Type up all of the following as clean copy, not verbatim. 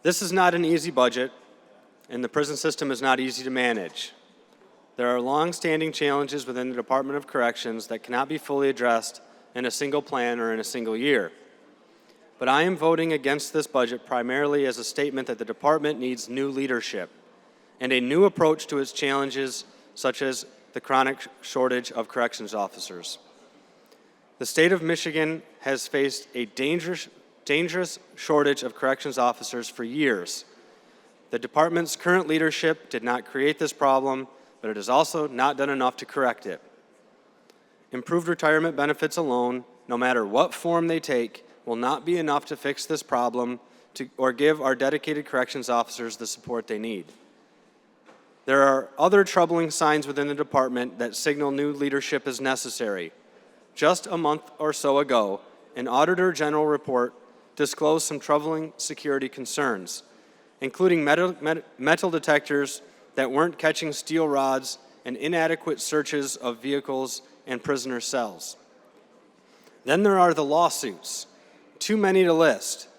This is not an easy budget, and the prison system is not easy to manage. There are long-standing challenges within the Department of Corrections that cannot be fully addressed in a single plan or in a single year. But I am voting against this budget primarily as a statement that the department needs new leadership and a new approach to its challenges, such as the chronic shortage of corrections officers. The state of Michigan has faced a dangerous shortage of corrections officers for years. The department's current leadership did not create this problem, but it has also not done enough to correct it. Improved retirement benefits alone, no matter what form they take, will not be enough to fix this problem or give our dedicated corrections officers the support they need. There are other troubling signs within the department that signal new leadership is necessary. Just a month or so ago, an Auditor General report disclosed some troubling security concerns, including metal detectors that weren't catching steel rods and inadequate searches of vehicles and prisoner cells. Then there are the lawsuits. Too many to list,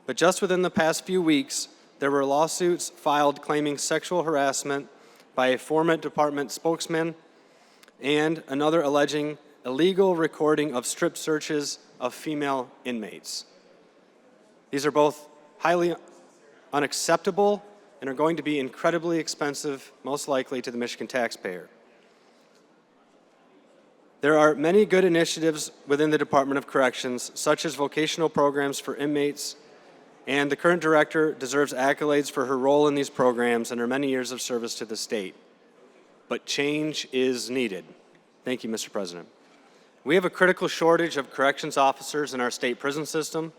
but just within the past few weeks, there were lawsuits filed claiming sexual harassment by a former department spokesman and another alleging illegal recording of strip searches of female inmates. These are both highly unacceptable and are going to be incredibly expensive, most likely to the Michigan taxpayer. There are many good initiatives within the Department of Corrections, such as vocational programs for inmates, and the current director deserves accolades for her role in these programs and her many years of service to the state. But change is needed. Thank you, Mr. President. We have a critical shortage of corrections officers in our state prison system.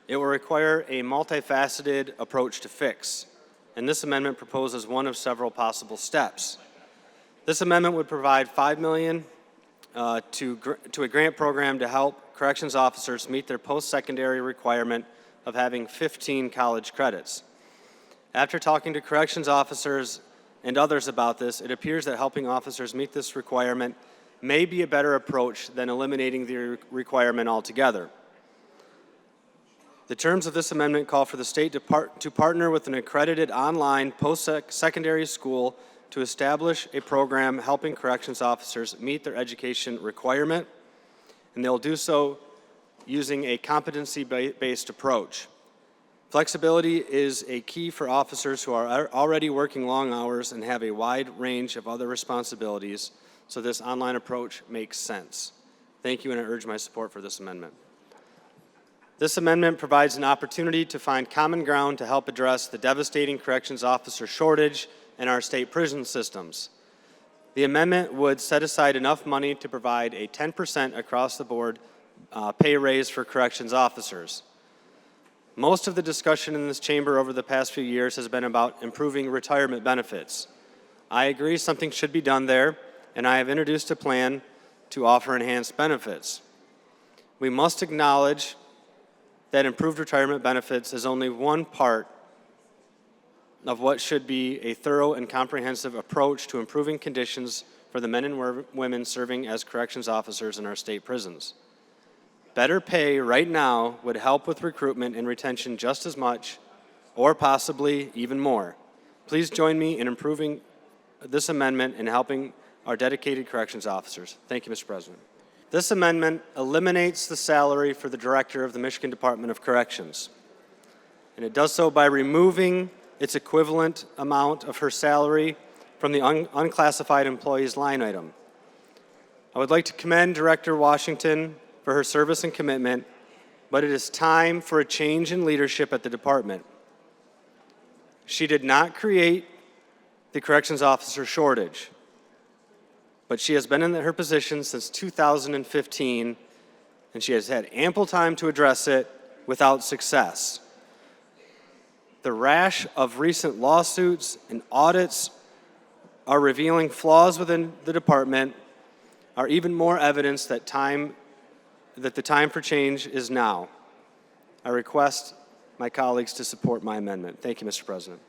It will require a multifaceted approach to fix, and this amendment proposes one of several possible steps. This amendment would provide $5 million to a grant program to help corrections officers meet their post-secondary requirement of having 15 college credits. After talking to corrections officers and others about this, it appears that helping officers meet this requirement may be a better approach than eliminating the requirement altogether. The terms of this amendment call for the state to partner with an accredited online post-secondary school to establish a program helping corrections officers meet their education requirement, and they'll do so using a competency-based approach. Flexibility is a key for officers who are already working long hours and have a wide range of other responsibilities, so this online approach makes sense. Thank you, and I urge my support for this amendment. This amendment provides an opportunity to find common ground to help address the devastating corrections officer shortage in our state prison systems. The amendment would set aside enough money to provide a 10% across-the-board pay raise for corrections officers. Most of the discussion in this chamber over the past few years has been about improving retirement benefits. I agree something should be done there, and I have introduced a plan to offer enhanced benefits. We must acknowledge that improved retirement benefits is only one part of what should be a thorough and comprehensive approach to improving conditions for the men and women serving as corrections officers in our state prisons. Better pay right now would help with recruitment and retention just as much, or possibly even more. Please join me in improving this amendment and helping our dedicated corrections officers. Thank you, Mr. President. This amendment eliminates the salary for the director of the Michigan Department of Corrections, and it does so by removing its equivalent amount of her salary from the unclassified employees line item. I would like to commend Director Washington for her service and commitment, but it is time for a change in leadership at the department. She did not create the corrections officer shortage, but she has been in her position since 2015, and she has had ample time to address it without success. The rash of recent lawsuits and audits are revealing flaws within the department are even more evidence that the time for change is now. I request my colleagues to support my amendment. Thank you, Mr. President.